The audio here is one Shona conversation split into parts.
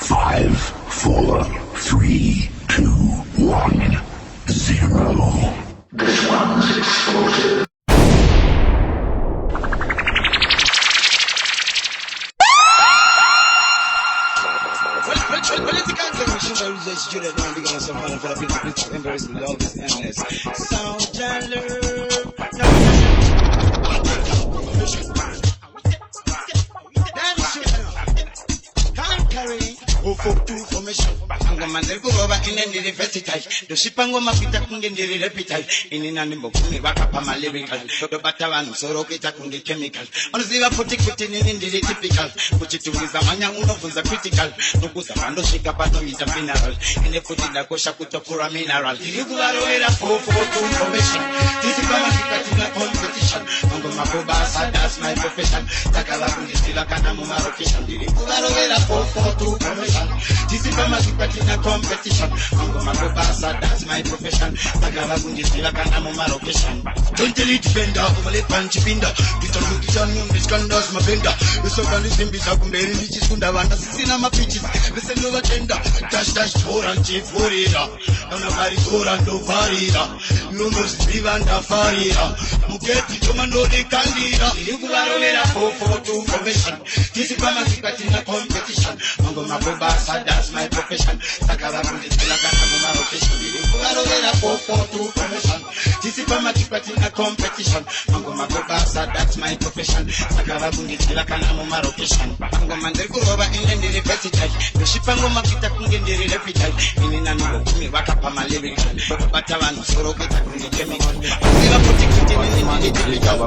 5, 4, 3, 2, 1, 0. This one's exploded. Doshipango mapita kungendiri repital inina nimbo kuni bakapa lyrical do batawanu soro kita kundi chemical onuziva futi kuti nindiri typical kuchituliza manya unofunza critical nokuza bando shika pato mita mineral ine futi dakosha kutokura mineral ilikuvaroera for information this is kama kikatina competition mango makobasa that's my profession takala kundi stila kana mumarokeshan ilikuvaroera for information this is kama kikatina competition mango makobasa that's my profession. Tagala kunji stila kana mo marokeshan. Don't tell it benda, umale panchi binda. Kita lukishan yung diskandas mabenda. Uso kandi simbi sa kumberi lichis kunda wanda sisina mapichis. Listen no agenda. Dash dash foran chief forida. Kana bari foran do farida. Lumos vivanda farida. Muketi tomando de candida. Yugularo vera 442 profession. This is kama kikatina competition. Mango makobasa that's my profession. Tagala kunji stila kana mo marokeshan. Kuvarovera 442 promotion. This is kama kipatina competition. Mango makobasa that's my profession. Sakala bungitila kana mu marokeshan. Mango mandiri kuroba indendiri vertical. Doshipango makita kungendiri repital. Inina nubo kumi bakapa lyrical. Batawanu soro kita kundi chemical. Ziva putikiti nini typical.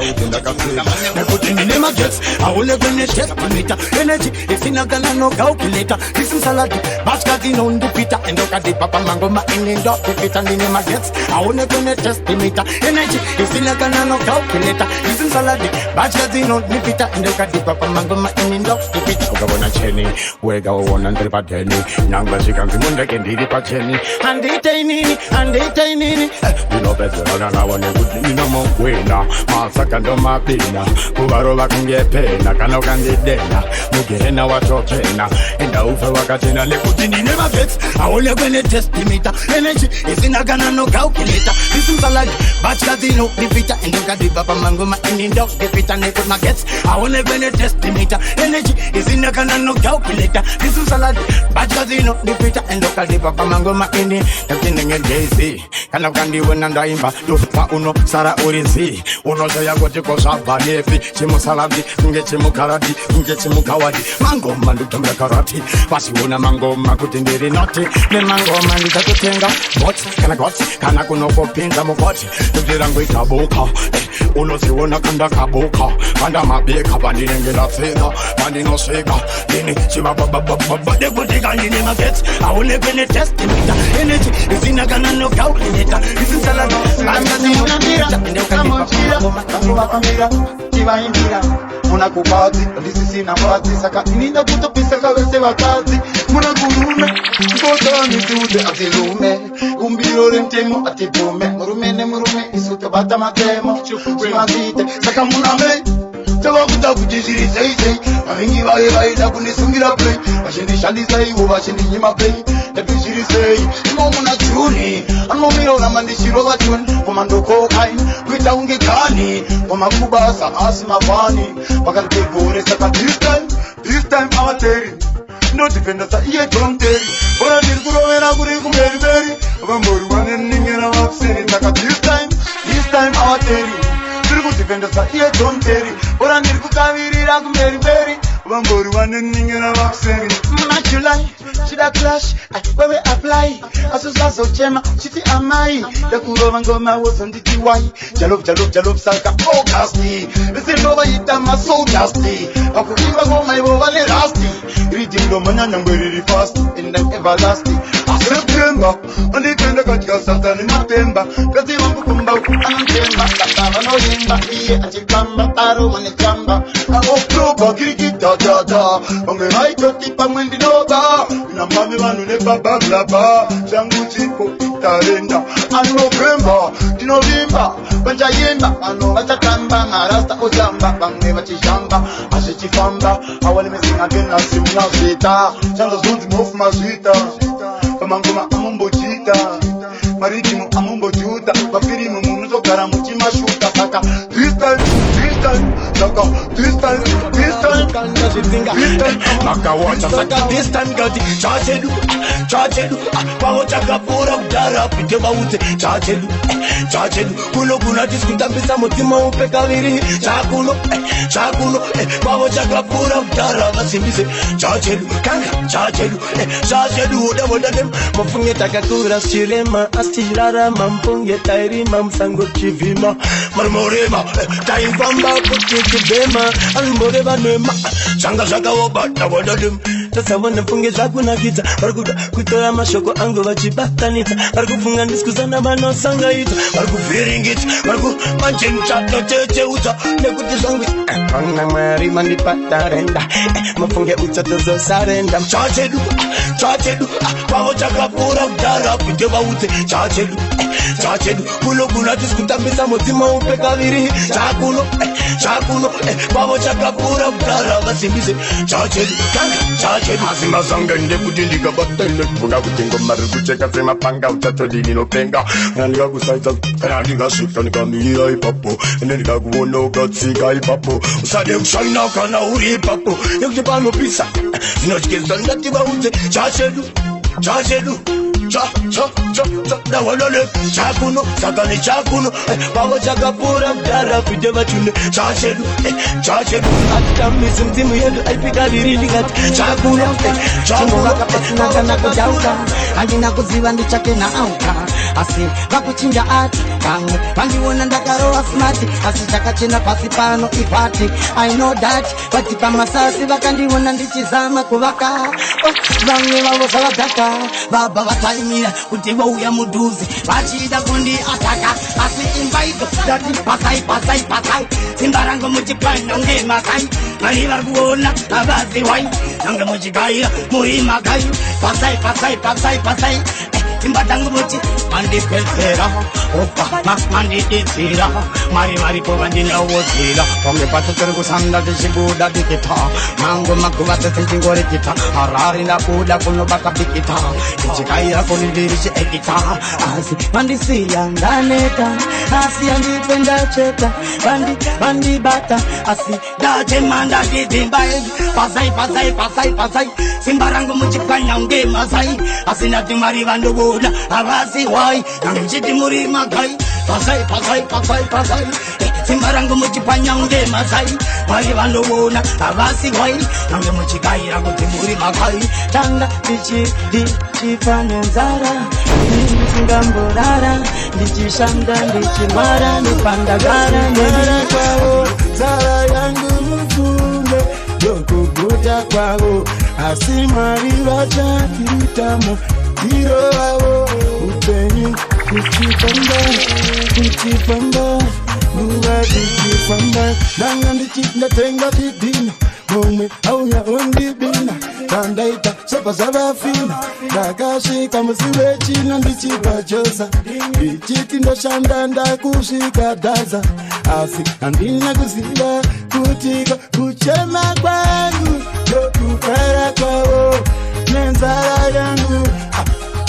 Putting in my jets, I will never net test meter. Energy, if in a gonna no calculator. This is salad, basket on the pita and look at the papa mango ma in dog to fit and in my jets. I will never net test meter. Energy, if in a gonna no calculator. This is salad, basket on the pita and look at the papa mango ma in dog to fit. Ogabona cheni, we go on and trip at Jenny. Nanga she comes in the candy at Jenny. And they tiny, you know better than I want to do. You know more way now. Masakando mapina, kuvarola kungepena, kanokandidena, mugena watokena, enda ufe wakatina lekutini never gets. I only gonna test meter. Energy is in a gonna no calculator. This is a lag, bachelor defeater, and look at the papa mango ma in dog defeater, never my gets. I only gonna test meter. Energy is in a gonna no calculator. This is a lag, bachelor defeater, and look at the papa mango ma in the thing in Jay-Z. Kanokandi when and Daimba, do fa uno, Sara Urizi, uno ya gote ko sabanefi, chimu saladi, nge chimu karadi, nge chimu kawadi, mango mandu tumra karati, basi una mango makutindiri noti, ne mango mandu takutenga, bots, kana kuno kopinza mukoti, tujirangu itabuka, uno siwona kanda kabuka, kanda mabeka, bandi nengela sega, bandi no sega, nini, chiba baba, de butika nini magets, I will live in a test meter, energy, is in a gana no calculator, this is a lot, I'm Kamira, kiva indira, muna kupati, lisi sina pati, saka ininda kutopisa kawese wakati, muna kurume, kota nisude atilume, umbiro rentemo atipume, murume, isuto bata matemo, chimazite, saka muna me, tewa kuta kujiziri sei, mahingi vae da kunisungira play, vashindi shandi sei, vashindi nyima play, tepishiri sei, imo muna chuni, ano miro ramandi shiro vachun, komando kokain, kuita unge kani, komakubasa asima fani, wakati gore saka this time amateri, no defender sa iye tonteri, ora nirkurovera kuri kumberi, abamboru wane ningena wakseni, saka this time amateri, nirku defender sa iye tonteri, ora nirkukavirira kumberi, abamboru wane ningena wakseni, Chulai, should I clash? Where we apply? Asusaso chema, chiti amai. The kurova ngoma was on the TY. Jalop, salka, oh dusty. Listen over it, I'm so dusty. Akukiva ngoma, you over rusty. Reading the man, I'm very fast, and I'm everlasting. September, on the kind of got Satan in September. Cause you want to come back, I'm Temba, Katava, no Yimba, here at the Kamba, Aro, and the Kamba. October, cricket, da. On the right, tip, I'm in the Nova. In a Kame vanu nebaba blaba Zangu zipo italenda Anopemba, tinovimba Banjayimba, ano vachatamba Marasta ozamba, bamwe vachishamba Ashichifamba, awali mesinga kena simuna zita Chanzo zunzi mofu mazita Pamangoma amumbo chita Marikimu amumbo juta Bafirimu munuzo karamuchi mashuta Saka, this time Saka, this time Maka wacha saka this time gati Chachelu Paho chaka pura udara Pite baute Chachelu Kulo kuna diskuta mbisa motima upe kaviri Chakulo Paho chaka pura udara Vasimbise Chachelu Chachelu Oda dem Mafunge takakura Shirema Astirara Mampunge tairi Mamsango chivima Marmorema Taifamba Kuchikibema Almoreba nema Shanga wabata wadadum Sasa wanafunge shaku na kita Barkuda kutoya mashoko ango wachibatanita Barkufunga niskuzana bano sanga ita Barku viringit Barku manchen chato cheche uta Nekuti sangwi Kona mari mani patarenda Mafunge uta tozo sarenda Chachelu Paho chaka pura udara Pite baute Chachelu Kulo kuna diskuta mbisa motima upe kaviri Chakulo Paho chaka pura udara Vasimbise Chachelu Azima sanga nde kutindika batele Kuna kutingo maru kucheka sema panga Uchacho dini no penga Naniga kusaita Naniga shika nika mihira ipapo Naniga kuono katsika ipapo Usade ushaina kana uri ipapo Yukjipano pisa Zinochikeza ndati baute Chachelu Dawalole Chakuno Sakane chakuno Paho chaka pura Mdara pide bachune Chachelu Atamizi mzimu yedu Aipika virili gati Chakuno Chumbuka na kujauka Andina kuziva ndichake na auka Asi vakuchinja ati Kamwe Vangiwona ndakaroa smati Asi chakachena pasi pano ipati I know that Vatipa masasi Vakandiwona ndichizama kuvaka Vamwe vavosa vataka Baba vataimira kuti vouya muduze vachida kundi ataka asi imbaiko dati pasai simba rangu muchipanya unge masai mari vari kuona avazi wai nange muchigaya muri magai pasai simba tangu muchi mandipedzera opa mandiditsira mari pova ndinawozira pamwe pacho tiri kusanda tichibuda dikita mango maguva tesintingorekita harari ndabuda kunobaka bikita ichikaira kunindiri chiekita asi mandisiya ndaneta asi andikwe ndacheta vandibata asi ndachema ndadidimba pasai simba rangu muchipanya unge masai asi ndati mari vandobuda avasi wai nange mchiti muri magai pasai simba rangu muchipanya unge masai mari vandobuda avasi wai nange muchikaira kuti muri magai tanga ndichifane nzara ndisingamborara ndichishanda ndichimara ndipandagara ndiri kwavo nzara yangu mufunge yokuguta kwavo asi mari vachakitamo hiro wavo upenyu kuchifamba nguva kuchifamba ndanga ndatenga tidina momwe auya ondibina kandaita sopa zavafina ndakasvika musi wechina ndichipachosa ndichiti ndoshanda ndakusvika dhaza asi handina kuziva kuti kuchema kwangu ndokufara kwavo nenzara yangu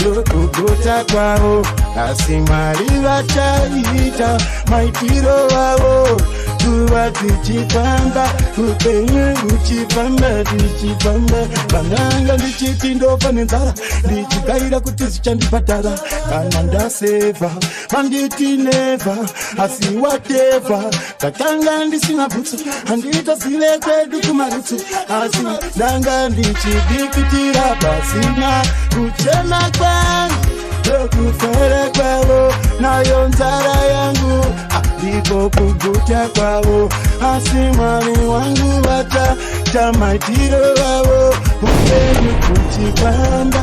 ndokugota kwavo asi mari vachaita maitiro wavo kuva tichifamba upenyu uchifamba tichifamba vananga ndichiti ndofa nenzara ndichigaira kuti zichandibhadhara kana ndasevha vanditi neva asi wateva takanga ndisina bhutsu handitazive kwedu kumarutsu asi ndanga ndichidikitira pasina kuchema kwangu ndokufara kwavo nayo nzara yangu ndiko kuguta kwavo asi mwari wangu vataita maitiro vavo upenyu kuchifamba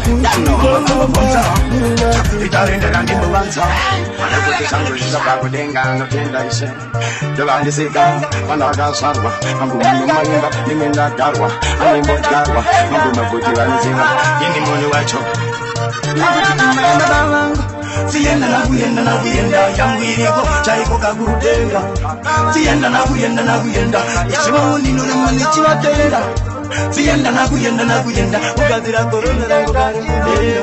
kuchifamba itarendera ndimbowanza kuti sango zvisapakudenga notenda ise ndovandisika vandakasvarwa angumaimba ndimwe ndagarwa anembodyarwa maguma kuti vanoziva ini munhu wacho Sienda na kuyenda yangu iriko chaiko kakurutenga Sienda na kuyenda Ichiwa unino na mani chivatenda Sienda na kuyenda Ukazira korona rango karimudera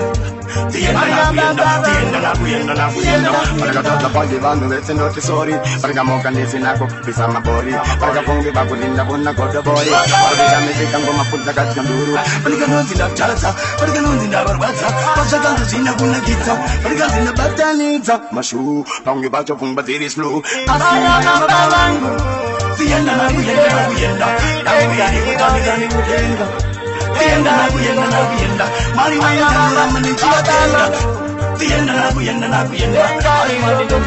Sienda na kuyenda Parakatata pagi vanhu vese noti sorry Parakamoka nisi nako pisa mabori Parakafungi bakulinda kuna kodo bori Parika misika ngoma pulza katika nduru Parika nonzi ndachaza Parika nonzi ndabarwaza Pashakanzu zina kuna kita Parika zina batanitza Mashu Paungi bacho fungba ziri slow Asana mabalangu Sienda na kuyenda Yangu kutani kutenga Sienda na kuyenda Mari mayana mani chivatenda Sienda na kuyenda Mari mayana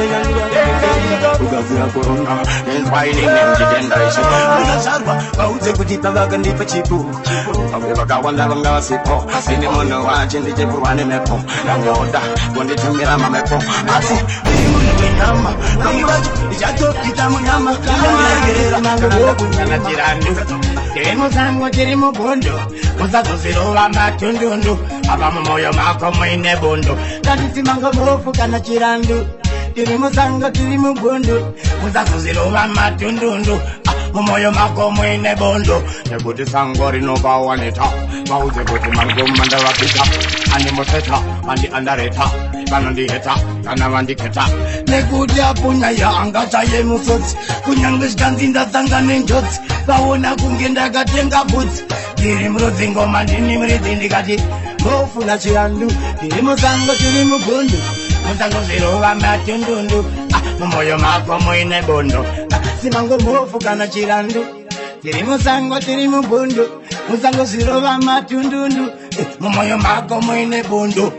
Ukazira korona Nenswaini nemjitenda ishi Ukasarwa Kauze kutita vaka ndipa chipu Awe vaka wanda vanga wasipo Sini mono wachi ndiche purwane mepo Nanyoda Kunditumira mamepo Ati Vimuno wenyama Nangibacho Ichacho itamu nyama Nangigerera Nangigerera Kunyana jirandu Terimo zango terimo bondo Muzazo zirova matundundu Abama moyo mako mwine bondo Kadisi mango mofu kana chirandu Terimo zango terimo bondo Muzazo zirova matundundu Moyo mako mwine bondo Nekuti sango rinova waneta Mauze kuti mango manda wapita Andi moteta, andi andareta Kanandi heta, kanavandi keta Nekuti apunya ya angata ye musoti Kunyangishka nzinda zanga nenjoti Kaona kungenda katenga boots Tiri mrudzi ngoma ndini mridzi ndikati Mofuna chirandu Tiri musango tiri mugundu Musango zirova matundundu Mumoyo mako mwine bondo Simango mofu kana chirandu Tiri musango tiri mugundu Musango zirova matundundu Mumoyo mako mwine bondo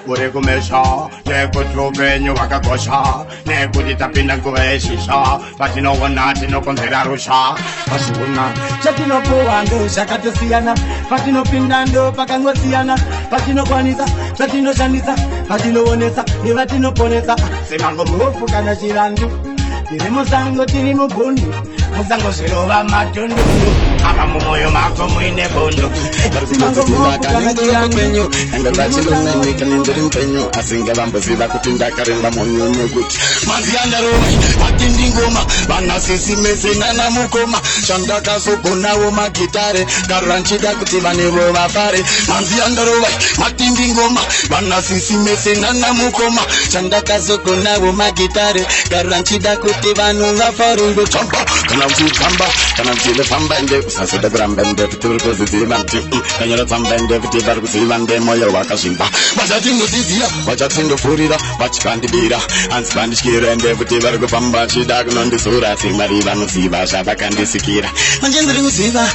Kuri kumesha, nekutupenyu wakakosha Nekutitapinda kuveshisha Patino wana, tino konzera rusha Pasuna Chatino puwando, shakatosiyana Patino pindando, pakangosiyana Patino kwanisa, patino shanisa Patino onesa, nivatino ponesa Simango mufu kana chirandu Tiri musango, tiri mugundu Musango zirova matundundu Apa mumoyo mako mwine bondo Simango mufu kana chirandu Mpenyo asinga vamboziva kuti ndakarimba monyo nekuti manzianda romai matindi ngoma vana sisi mese nana mukoma chandakazogonawo magitare karanchida kuti vanevo vafare manzianda romai matindi ngoma vana sisi mese nana mukoma chandakazogonawo magitare karanchida kuti vanhu vafare ndotamba kana uchitamba kana uchilefamba ende usasoda kuramba ende kuti uri kuziziva kuti kanyora tsamba ende kuti vari kuziva nde moyo wakazvimba Vachatindozizira, vachatindofurira, vachikandibira Hansi vandityira ende kuti vari kufamba chida kunondizura Simari vanoziva zvavakandisikira Manje ndiri kuziva,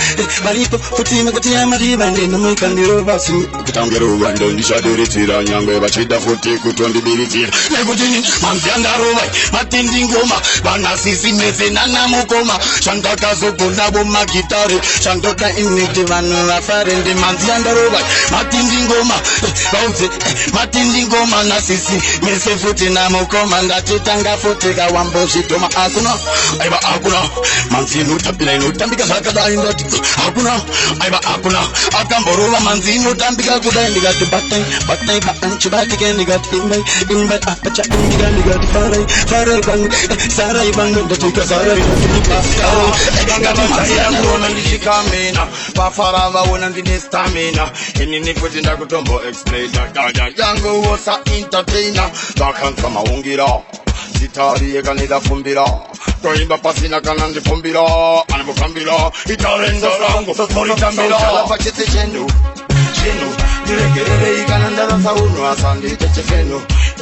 varipo futime kuti yamariva Ndinomuikandirova kutangerova ndondishadiridzira Nyangwe vachida futi kutondibiridzira Nekuti manzi andarovai, matindi ngoma Vanasisi mese nana mukoma Chandakazogonavo magitare Chandoda initi vanhu vafare Ndi manzi andarovai, matindi ngoma Matindi ngoma na sisi Mese futi na mukoma Ndatitanga futi kawambo shitoma Akuna, aiba akuna Manzi inutambila inutambika zakada indoti Akuna, aiba akuna Akamborova manzi inutambika kuda Ndigati batai Chibatike ndigati imbai apacha indiga ndigati farai bangu Sarai bangu ndatika sarai ndatika Sarai manzi yanguona ndishikamina Pafarava wona ndine stamina Inini futi ndakutombo explainer Yango wosa entertainer Dakansa maungira Zitari ega nidafumbira Toimba pasina kana ndifumbira Anamukambira Itarenda rango Moritambira Chala pachete chenu Niregerere igana ndarasa unu asandi cheche chenu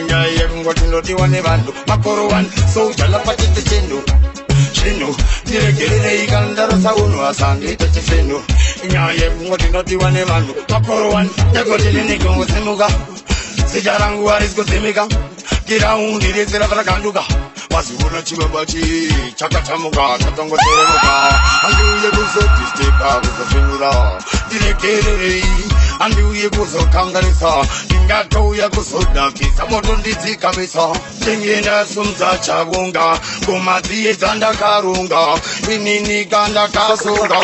Nyaye kungotindodiwa ne vandu Makoro one So chala pachete chenu Niregerere igana ndarasa unu asandi cheche chenu Nyaye kungotindodiwa ne vandu Makoro one Yagotini nikungu simuga Sijarangu warisku simika Kiraundi rizira vrakanduka Wasiwuna chibabachi Chakatamuka Chatongo teremuka Anduye kuzoti Stepa kuzafinura Niregerere andiuye kuzokanganisa ndingatouya kuzodakisa moto ndidzikamisa ndingenda sumza chakunga kumadziye dzandakarunga inini kandakasunga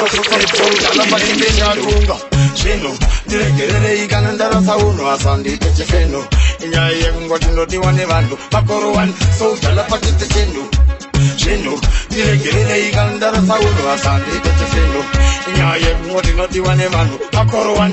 etoudalapatimbendarunga zvino ndiregererei kana ndarasa uno asandite chifeno inyaya yekungoti ndodiwa nevanhu makoro 1 soudalapatite chenu zvino ndiregererei kana ndarasa uno asandite chifeno inyaya yekungoti ndodiwa nevanhu makoro 1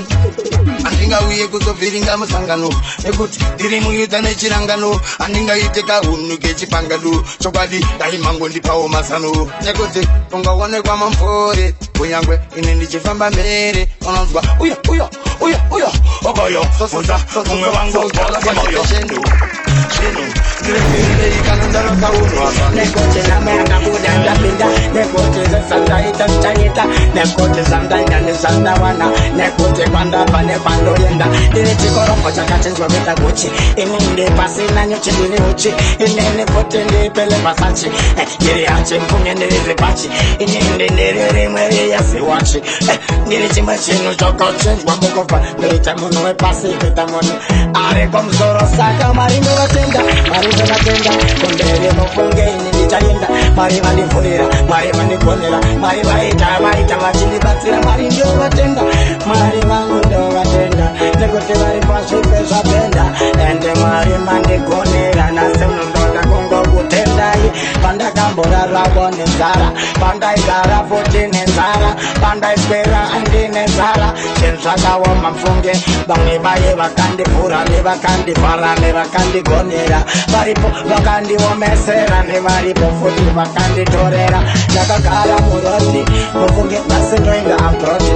andingauye kuzobviringa musangano nekuti ndiri muyudza nechirangano andingaite kahunu kechipangano chokwadi dai mango ndipawo mazano nekuti ungaonekwa mamvore kunyangwe ine ndichifamba mberi unonzwa uya uya uya uya okoyo sosoza umwe wangu moyo zvino ndiregererei kana ndarasa uno asandite nekote namanga kudanda pinda nekote zesandaita zvichaita nekote zandaina nezandawana nekote kwandabva nekwandoenda ndine chikorombo chakachinjwa kuita guchi ininde pasina nyuchi ndine uchi inene kote ndipele pasachi ndiri hachi mpunye ndirize pachi ininde ndiri rimwe riyasiwachi ndiri chimwe chinhu chokochinjwa kukobva ndoita munhu wepasi kuita munhu ari komuzoro saka maringo vatenda maringo vatenda kumberi mufunge ini ndichaenda mari vandivhurira mari vandigonera mari vaita vachindibatsira mari ndovatenda mari vangu ndovatenda nekuti vari pazvipe zvapenda ende mari mandigonera nasi unondoda kungokutendai pandakamboraravo nenzara pandaigara futi nenzara pandaiswera andine nzara zvinhu zvakaoma mfunge vamwe vaye vakandivhura nevakandivhara nevakandigonera varipo vakandiomesera nevaripo futi vakanditorera ndakagara murodhi mufunge pasi ndoinga abrodi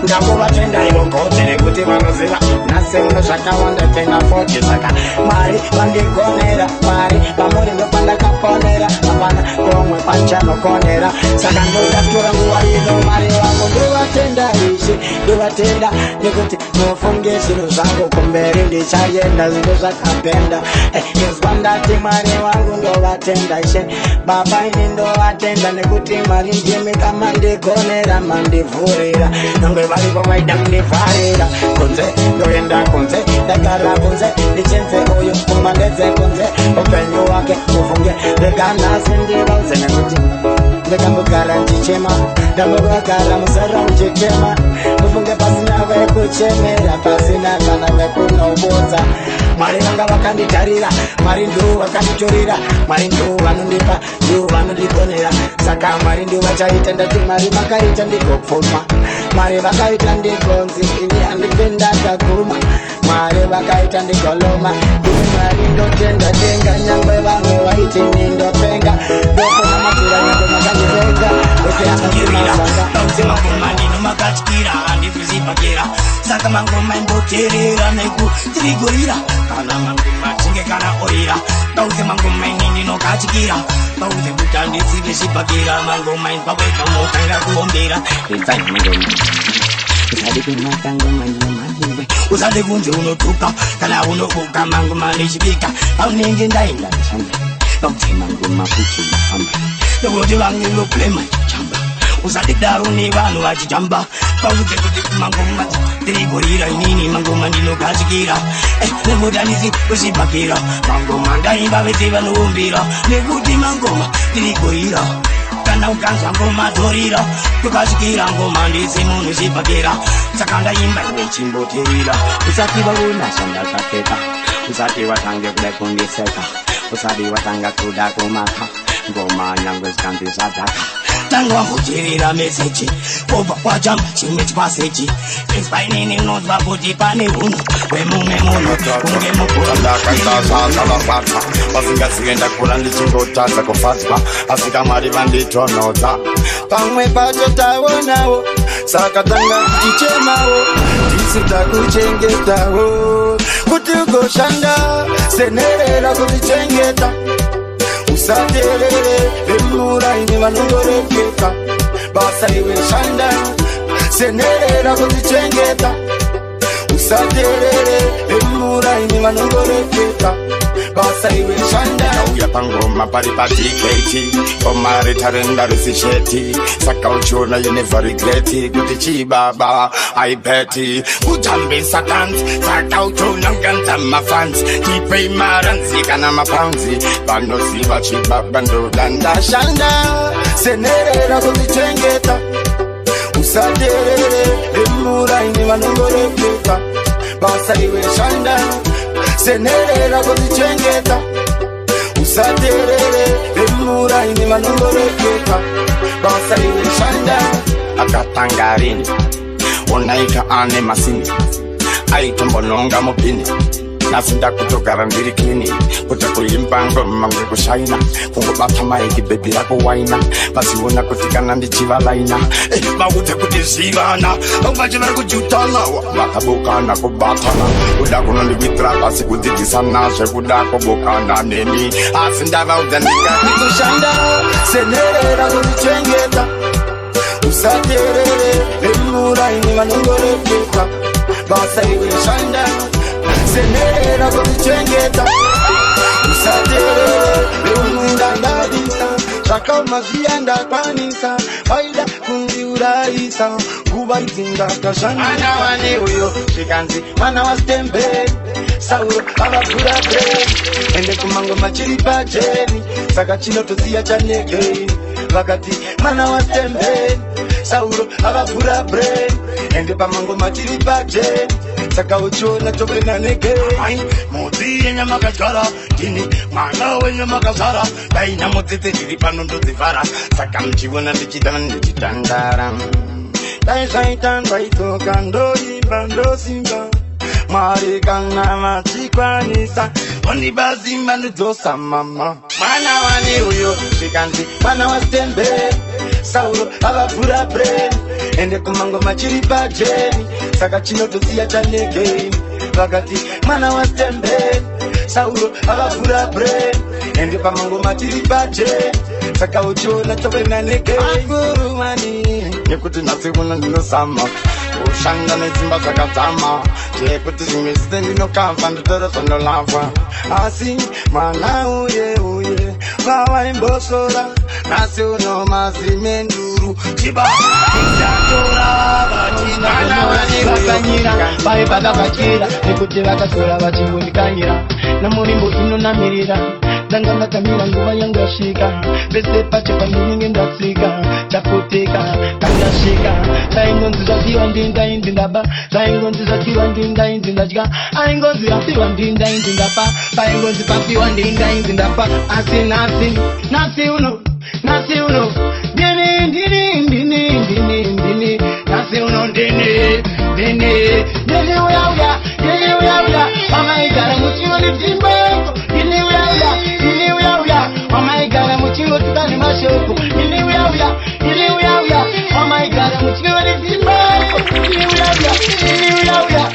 ndakuvatenda ivo goti nekuti vanoziva nhasi uno zvakawanda tena 40 saka mari vandigonera mari pamuri ndopandakaponera hapana komwe pachanokonera saka ndodatora nguva ino mari vangu ndovatenda ishi ndovatenda nekuti mufunge zvinhu zvangu kumberi ndichaenda zvinhu zvakapenda izwa ndati mari vangu ndovatenda ishe baba ini ndovatenda nekuti mari ndimi kamandigonera mandivhurira nangwe varipo vaida kundivharira kunze ndoenda kunze ndagara kunze ndichenze uyu pfungwa ndedze kunze upenyu wake ufunge reganasi ndivauze nekuti ndakambogara ndichema ndambogara musara uchitema mufunge pasina vekuchemera pasina kana vekunobodza mari vanga vakanditarira mari ndo vakanditorera mari ndo vanondipa ndo vanondigonera saka mari ndo vachaita ndati mari vakaita ndigopfuma mari vakaita ndigonzi ini handipe ndakaguma mari vakaita ndigoloma ini mari ndotenda tenga nyangwe vamwe vaiti nindopenga ndokona matura nyangwe makandirenga mangoma ndino makatyira handizvizibhakera saka mangoma indoterera nekutirigurira kana mangoma chinge kana oira dauze mangoma ini ndinokatyira dauze kuti handizive zvibhakera mangoma inpakwega unokaira kuombera redzai mangoma usade kunaka ngoma nemahiwe usade kunze unotuka kana unobuka mangoma nechibika aunenge ndaenda ndishamba dauze mangoma kuti ufamba nekuti vange voplema chamba usati daro nevanhu vachijamba pauze kuti mangoma ndirigurira inini mangoma ndinogadzikira nekuti handisi kuzvibhakira mangoma ndaimba vese vanoumbira nekuti mangoma ndirigurira kana ukanzwa ngoma dhorira tukasvikira ngoma ndisi munhu zvibhakira saka ndaimba iwe chimboterera usati vaona zvandakapfeka usati watange kuda kundiseka usati watanga kuda kumaka ngoma nyangwe zvikanzi zvadhaka tanga wamboterera meseji obva wajamba chimwe chipaseji ispainini unonzwa kuti pane hunhu hwemumwe munhu kunge ndakaita zvazvavabata vasingazive ndakura ndichingotadza kufadzwa asika mwari vanditonodza pamwe pacho taonawo saka tanga tichemawo tisita kuchengetawo kuti ugoshanda senherera kutichengeta usaterere vemura ine vanongoreketa basa iwe shanda senherera kutichengeta usaterere Emurai ni manongoreketa Basa iwe shanda Uya pangoma pari patiketi Omari tarenda risisheti Saka uchona you never regret it Kuti chibaba I bet it Utambi sakant Saka uchona ganta mafans Kipe imaranzi kana mapanzi Bando siva chibaba ndo danda shanda Senerera kuzichengeta Usaderere Emurai ni manongoreketa Basa iwe shanda Senerera kuzichengeta Usaderere Emurai ni manongoreketa Basa iwe shanda Akatangarini Unaika ane masini Aito mbononga mupini Nasinda kutogara ndiri klini Kuta kuimbango mange kushaina Kungo bata maiki baby lako waina Basi una kutikana ndichiva laina Mawute kutizivana Mbajimara kujutana Bata bukana kubatana Kuda kunondi vitra basi kutidisana Shekuda kubukana nemi Asinda vauda ndika Kushanda Senerera kuzichengeta Usaderere Emurai ni manongoreketa Basa iwe shanda Senerera kuzichengeta Usaderere Emundangadisa Shaka mazianda kanisa Faida kundi uraisa Kuba izinga kashanda Mana wani uyo shikanzi Mana wa stembe Sauro abakura bre Ende kumango machiri pajeni Saka chino tosiya chanege Vakati mana wa stembe Sauro abakura bre Ende pamango machiri pajeni Saka uchona chobe na nege Moti yenye makachara Kini mana wenye makachara Baina motete jiripano ndo zivara Saka mchiwana ndichitandara Dai shaitan baito kando ibando simba Marikana machikwanisa Oniba zimba nudosa mama Mana wani uyo shikanzi Mana wa stembe Sauro abakura bre Ende kumango machiri pajeni Saka chino tosiya chanege Vakati mana wa stembe Sauro abakura bre Ende pamango machiri pajeni Saka uchona chobe na nege Akuru mani Yekuti nasiwuna ninosama Ushanga nezimba zakatama Yekuti zimizite ninokamfa Ndutoro sono lava Asi mana uye uye Wawa imbosora Nasi uno mazimenduru Chiba Izatora Mana wani Vakanyira, vai vakavakira Nekuti vakasora vachiunikanyira Namurimbo inonamirira Danga makamira nguva yangu yasvika Pese pacho pandinenge ndatsika Chapoteka, kandashika Taingonzi zvatiwa ndindainzi ndaba Taingonzi zvatiwa ndindainzi ndadya Aingonzi yafiwa ndindainzi ndapa Paingonzi pafiwa ndindainzi ndapa Asi nasi uno Ndini Nasi uno ndini uya Amaigara muchiwo litimbo Ndini uya Amaigara muchiwo tukani mashoko Ndini uya Amaigara muchiwo litimbo Ndini uya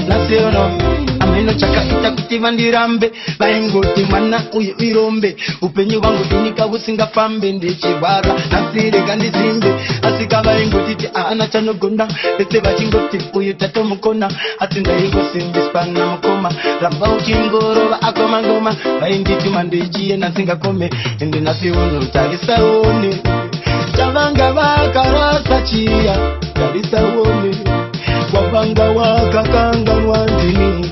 Nasi uno Ameno chaka itakutiva ndirambe Vaingoti mwana uye uirombe Upenyu wangu inika usingafambe Ndichibara nasireka ndizimbe Asika vaingotiti aana chanogonda Pese vachingoti uyu tato mukona Atinda ingosimbispana mukoma Ramba uchingorova akoma ngoma Vainditi mandichie nasingakome Ende nasiuno tarisaone Chavanga vakarasa chia Tarisaone Wavanga wakakanganwa ndini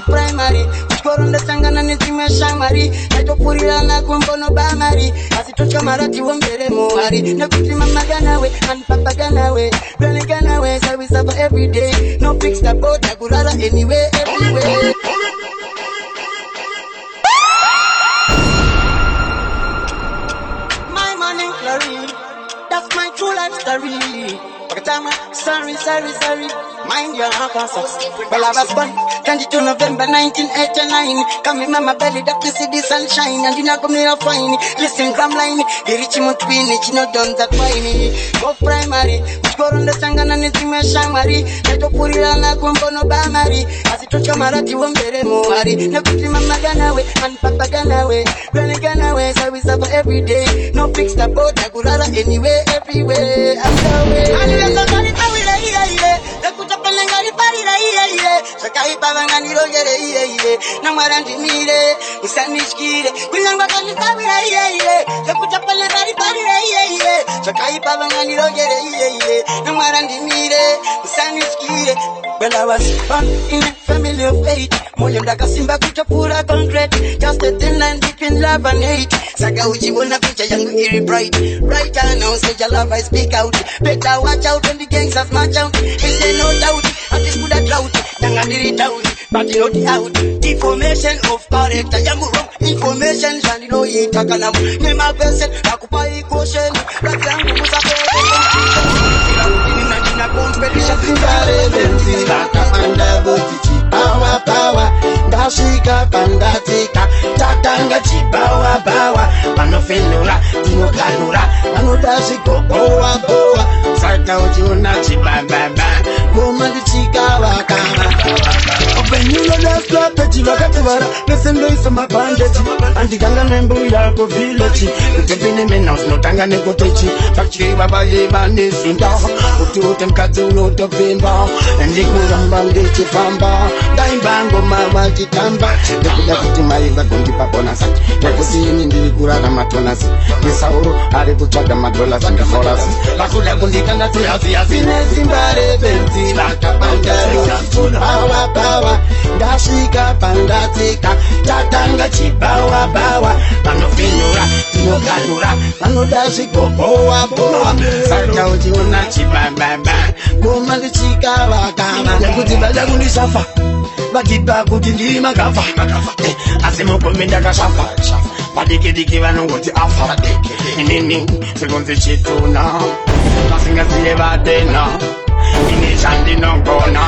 primary Koronda changana nizime shamari Naito purilana kumbono bamari Asitocha marati wombere muhari Nakuti mama ganawe and papa ganawe Granny ganawe So we suffer every day No fix the boat Nakurara anyway everywhere My money Clarine sorry. Sorry. Mind your answers. Well, I was born 22 November 1989. Coming on my belly that to see the sunshine. And you not come here fine. Listen, come line. The rich in twin, it's not done that fine. Go primary. Which go on the sangana and it's my shamari. Let go put it on a gumbo no bamari. As it took a marati, one very moari. No pity mama gana away and papa gana away. Granny gana away. So we suffer every day. No fix the boat. I could rather anyway, everywhere. I'm the way. Sakai pavangani rogere iye namarandi mire usanishkire kunyangwa kanitawira iye zakutapala gari parira iye sakai pavangani rogere iye namarandi mire usanishkire. Well, I was born in a family of 8. Moyo ndakasimba kuchapura concrete. Just a thin line between love and hate. Saka uchiona picha yangu iri bright. Right now, say your love I speak out. Better watch out when the gangsters march out. If they no doubt, I just put a drought. Nangandiri doubt, but you know the out. Deformation of character, yangu wrong. Information, shani no itakanamu. Nema person, nakupa equation. Rap yangu musape. Power, ndashika pandatika, tatanga chibawa bawa, manofenura, tinokanura, manodashiko boa, saka uchiona chibababa, goma ndichika wakama. When you know the strategy, wakatevara, nesendo isa mabandeji, antikanga nembu yako village, utepine menaus notanga nekotechi, fakchiri baba yeba nesinda, utute mkati unotopimba, endikuramba ndichifamba, daimbango mama chitamba, ndekuda kuti maiva kundipa bonasi, nekusini ndirikurara matonasi, nesauro ari kutsvaga madolasi ndifolasi, vakuda kundikanda tuyaziyazi nezimbare benzi vakapandari, power, ndashika pandatika, tatanga chibawa bawa, manofenura, tinokanura, manodashiko boa, saka uchiona chibababa, goma ndichika wakama, nekuti vaja kundisafa, vachipa kuti ndiri makafa, asi mukome ndakashafa, padiki vanongoti afa, inini sekunzi chituna, vasingaziye vatena, ini chandinogona,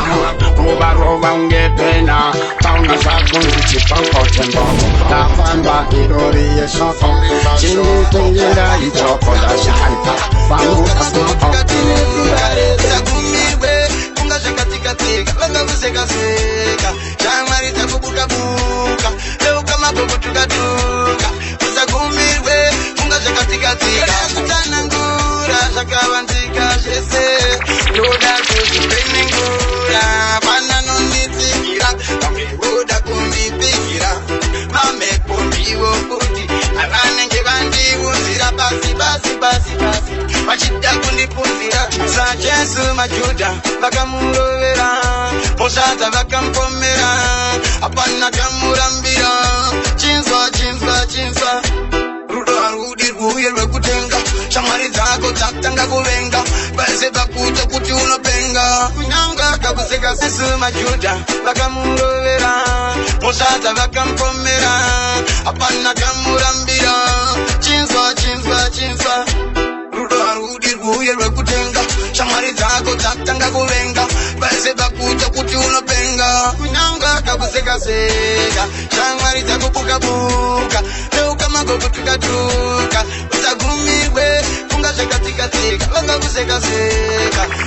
ruva ungepena, tauna zvakunzi chipankotembo, ndafamba irori yeshoko, chinitengera ichoko ndashaipa, vamukasopo. Seka chamari takubuka leuka mabogo tukatuka usagumirwe unga zakatika kutanangura zakavantika shese yoda kuzipeningura pana nonitikira yoda kunditikira mame pondiwo kuti avanenge vandiunzira basi vachida kundipunzira sa Jesu majuda vakamurovera Mosata vakampomera apana kamurambira chinzwa rudo harudi rwuye rwekutenga shamwari dzako dzakutanga kuvenga base vakuta kuti unopenga kunyanga kakuseka sesu majuda vakamurovera Mosata vakampomera apana kamurambira chinzwa rudo harudi rwuye rwekutenga shamwari dzako dzakutanga kuvenga base vakuta kuti unopenga kunyanga kakuseka shamwari dzako buka leuka magogo tukatuka usagumirwe funga zvakatika vakakuseka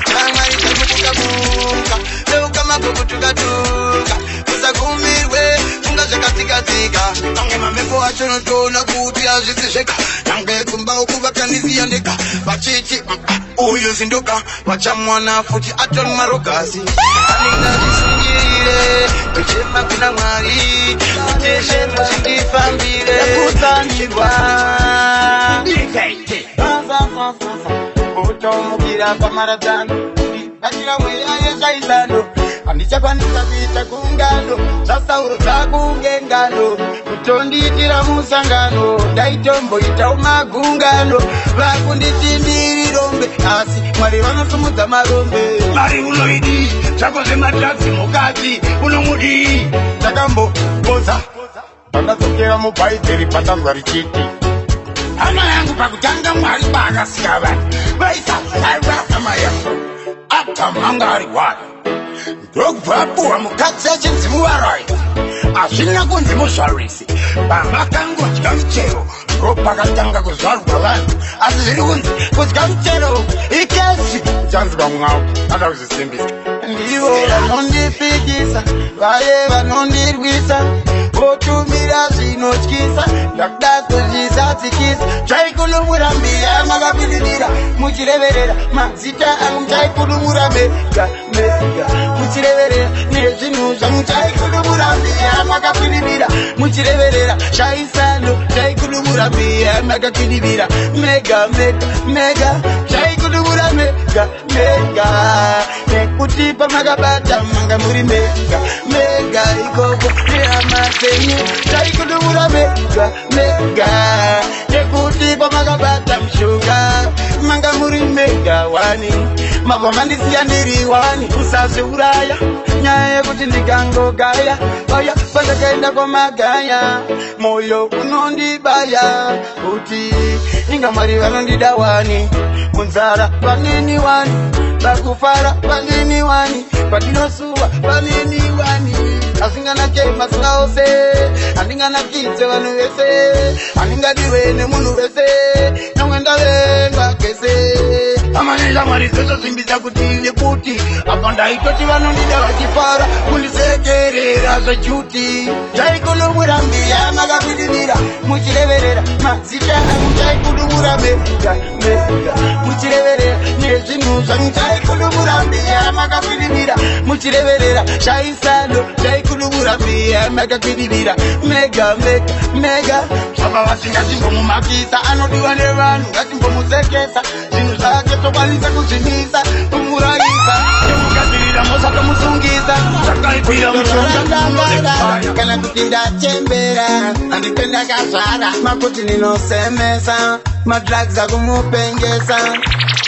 shamwari dzako buka leuka magogo tukatuka usagumirwe funga zvakatika nange mamepo acho notoona kuti azvisizveka nange kumba ukuvakandisiyandeka vachiti uyu zinduka vachamwana futi atori marogasi aninga zvisingirire kuchema kuna mwari kuti zvinhu zvindifambire kutsanirwa utomukira pamaratano atira mweya yezvaizano handichakwanisa kuita kungano zvasauro zvakunge ngano kutondiitira musangano ndaitomboitawo magungano vakunditi ndiri rombe asi mwari vanosumudza marombe mari unoidi zvako zvemadhagzi mukati unomudii ndakamboboza pandadzokera mubhaibheri patanzwa richiti hama yangu pakutanga mwari bakasika vanhu vaisa aivaamayaso atamangari wari ndokubvapuwa mukadzi achinzimuvarai hazvina kunzi muzvarwisi pamakangodya muchero ndopakatanga kuzvarwa vanhu asi zviri kunzi kudya muchero ikesi uchanzwa mwavo ada kuzvisimbisa ndivo vanondipikisa vaye vanondirwisa votumira zvinotyisa ndakuda kuzvisatsikisa chaikulumura mbiya makapindirira muchireverera mazita angu muchaikulumura mega muchireverera nezvinhu zvangu chaikulumura mbiya makapindirira muchireverera chaisando chaikulumura mbiya makapindirira mega chaikulumura mega nekuti pamakabata manga muri mega ikoko neamasenyu chaikudumura mega nekuti pamakabata mshuga manga muri mega wani mabva mandisiya ndiri wani usazviuraya nyaya yekuti ndikangogaya oya pandakaenda kwamagaya moyo unondibaya kuti inga mwari vanondida wani munzara vanini wani bakufara vanini wani padinosuwa vanini wani asinganake masina ose handinganakidze vanhu vese handingadiwe nemunhu vese nomwenda venga kese amaneza mwari dzozosimbisa kuti nekuti apa ndaitoti vanondida vachifara kundisekerera zvejuti chaikulumura mbiya makapindirira muchireverera mazita angu chaikulumura mega muchireverera nezvinhu zvangu chaikulumura mbiya makapindirira muchireverera chaisando chaikulumura mbiya makapindirira mega zvava vasingatimbomumakisa anodiwa nevanhu ngatimbomusekesa zvinhu zvake tokwanisa kuzvimisa kumurayisa tomugadzirira mosatomusungisa zvakaipira mushonga kana kuti ndachembera handiko ndakazvara makuti ndinosemesa madrugs akumupengesa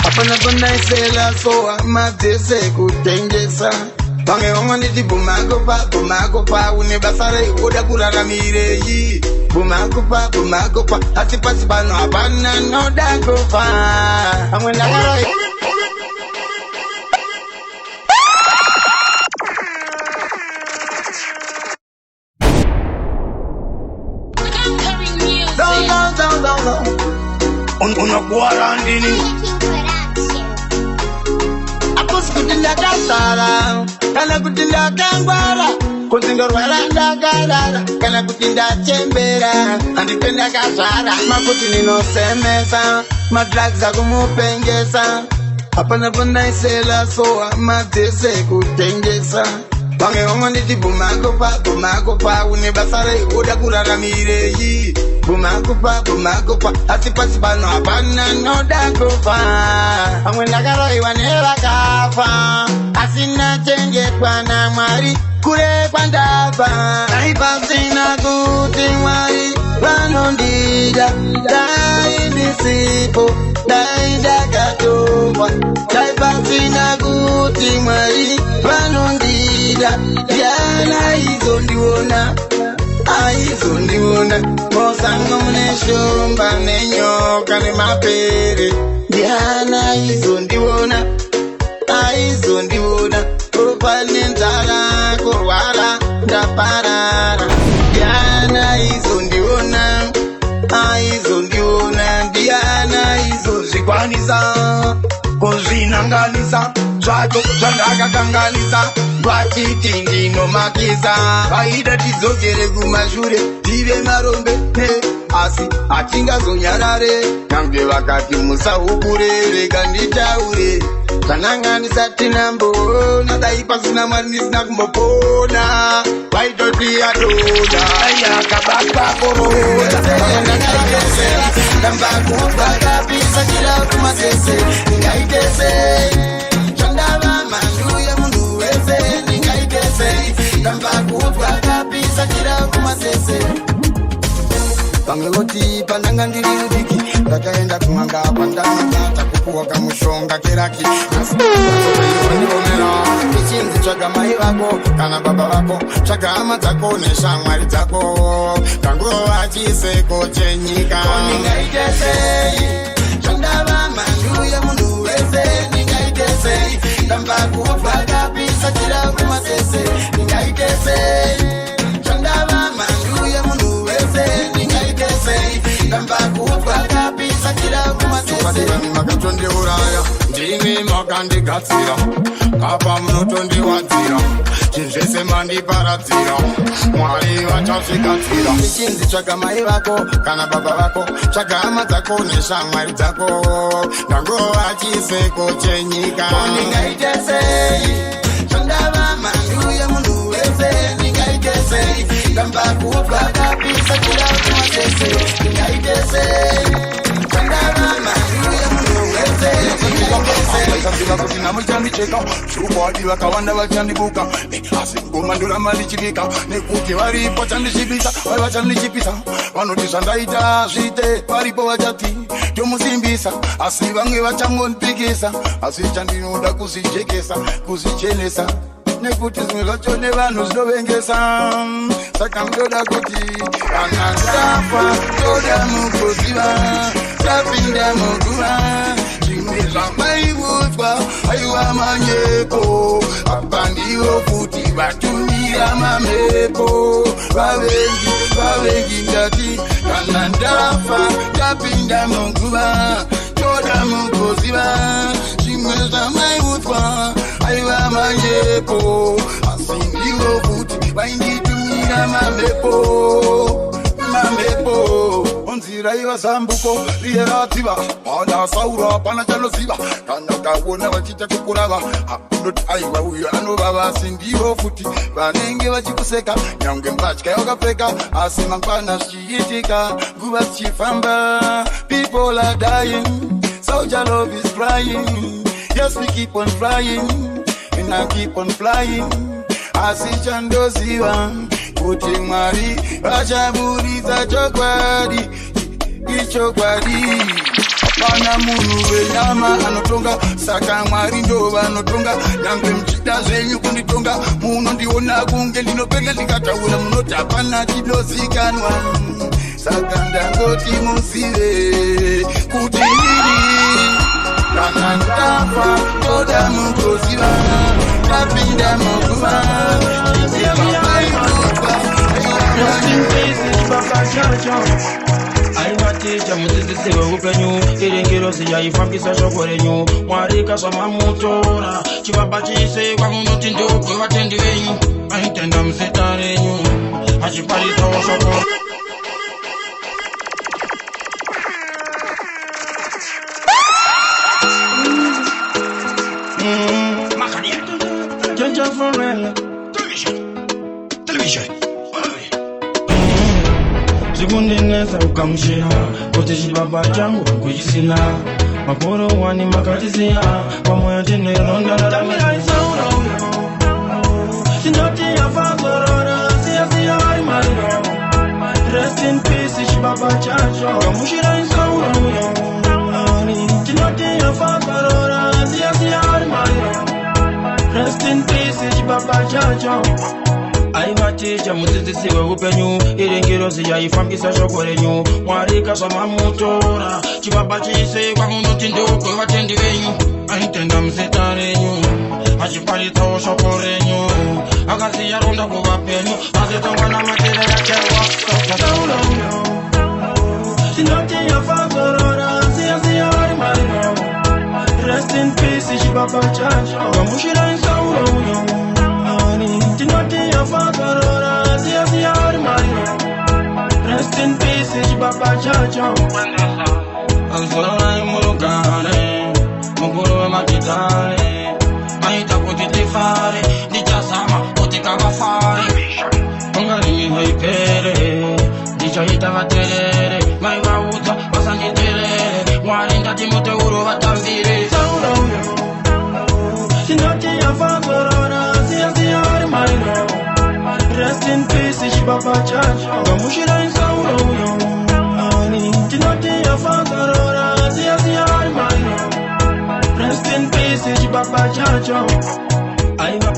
apana kunaisela soa madzese kutengesa vamwe vangonditi bumakopa une basa reoda kuraramireyi bumakopa asi pasi pano hapana noda kufa vamwe ndakaroi unokuwara ndini akosi kuti ndakazara kana kuti ndakangwara kunzi ndorwara ndakarara kana kuti ndachembera handiko ndakazvara makuti ndinosemesa madrugs akumupengesa hapana pandaisela soa madzese kutengesa vamwe vangonditi bumakopa une basa reoda kuraramireyi bumakopa asi pasi pano hapana noda kufa vamwe ndakaroiwa nevakafa asina chengetwa namwari kure kwandabva aipasina kuti mwari vanondida dai ndisipo dai ndakatongwa dai pasina kuti mwari vanondida yana aizondiona mosango mune shumba nenyoka nemapere yana aizondiona kopane nzara kurwara ndaparara yana aizondiona ndiana izozvikwanisa kuzvinanganisa zvacho zvandakakanganisa vatiti ndinomakisa vaida tidzokere kumashure tive marombe asi hatingazonyarare nyange vakati musahukure rega nditaure zvananganisa tinamboona dai pasina mwari ndisina kumbopona vaitoti adona ayakabasa korona ndambakubakapisa chira kumasese ndingaitesei zvandava manduye munhu wese ndingaitesei ndambakubakapisa chira kumasese vamwe voti pandanga ndiri mudiki ndakaenda kumanga pandamata kupuwa kamushonga keraki asiiomera ichinzi tsvaga mai vako kana baba vako tsvaga hama dzako neshamwari dzako kangurova chiseko chenyika ndingaitesei wese ningaitese chandava manduye munhu wese ningaitese ndamba kubva kapisa kila kumatese makatondiuraya ndimi makandigatsira apa munotondiwadzira chizvese mandiparadzira mwari vachazvigatsira ichinzi tsvaga mai vako kana baba vako tsvaga hama dzako neshamwari dzako ndangova chiseko chenyika ningaitesei chandava manduye munhu wese ningaitesei ndamba kubva kapisa kila kumatese ningaitesei chandava manduye munhu wese Kaziva kuti namuchandicheka zvubwadi vakawanda vachandibuka asi ngomandura mandichivika nekuti varipo chandishibisa vari vachandichipisa vanoti zvandaita zvite varipo vachati tomusimbisa asi vamwe vachangondipikisa asi chandinoda kuzvijekesa kuzvichenesa nekuti zvimwe zvacho nevanhu zvinovengesa saka ndoda kuti kana ndafa toda mukuziva tapinda muguva zvimwe zvamaiudzwa aiwa manyepo apa ndivo futi vatumira mamhepo vavengi ndati kana ndafa tapinda muguva toda mukuziva zvimwe zvamaiudzwa aiwa manyepo asi ndivo futi vainditumira mamhepo onzira iva zambuko riye radziva pana saura pana chanoziva kana ukaona vachiita kukurava unoti aiwa uyo anovava sindivo futi vanenge vachikuseka nyange mbatya yakapfeka asi mangwana zvichiitika nguva zichifamba people are dying soldier love is crying yes we keep on flying and I keep on flying asi chandoziva kuti mwari vachaburitsa chokwadi ichokwadi hapana munhu wenyama anotonga saka mwari ndo vanotonga nyange mchida zvenyu kunditonga munondiona kunge ndinopenge ndikataura munoti hapana chinozikanwa saka ndangoti muzive kuti iri kana ndafa toda mukuziva tapinda muguva aivaticha mudzidzisi weupenyu irengero ziyaifambisa shoko renyu mwari kazvamamutora chivamba chise kwamunoti ndogwe vatendi venyu aitenda muzita renyu achiparisawo shoko zvikundinetsa ukamushira kuti chibaba changu kuchisina makore wani makatisiya pamoyo tineronda raramiraisaura tinoti yafazorora siyasiya vari mariro rest in peace chibaba chacho kamushira isaura uyo tinoti yafazorora siyasiya vari mariro rest in peace chibaba chacho aivaticha mudzidzisi weupenyu irengero ziyaifambisa shoko renyu mwari kazvamamutora chibaba chise kwamunoti ndogwe vatendi venyu aitenda muzita renyu achiparitsawo shoko renyu akasiya ronda kuvapenyu azitongwa namatere yachewa kasaura uyo tinoti yafazorora siyasiya vari mariro rest in peace chibaba chacho kamushira isauro uyo tinoti yafazorora siyasiya vari mariro rest in peace chibaba chacho azororai murugare mukuru wemakitare aita kuti tifare ndichazama kuti kavafare ungarimi haipere ndichaita vaterere maivaudza vasanditerere mwari ndati muteuro vatambire saura uyo tinoti yafazorora siyasiya vari mariro rest in peace chibaba chacho kamushira isauro uyo tinoti yafazorora siyasiya vari mariro rest in peace chibaba chacho aiva